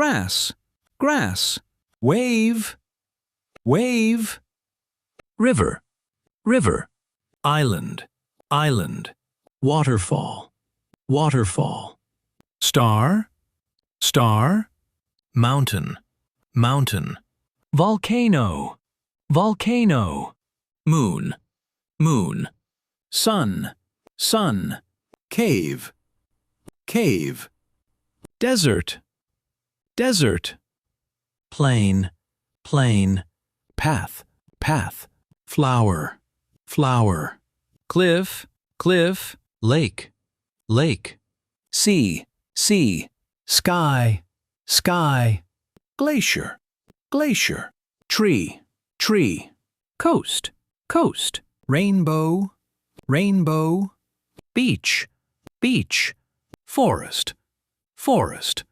grass, grass. Wave, wave. River, river. Island, island. Waterfall, waterfall. Star, star. Mountain, mountain. Volcano, volcano. Moon, moon. Sun, sun. Cave, cave. Desert, desert. Plain, plain. Path, path. Flower, flower. Cliff, cliff. Lake, lake. Sea, sea. Sky, sky. Glacier, glacier. Tree, tree. Coast, coast. Rainbow, rainbow. Beach, beach. Forest, forest.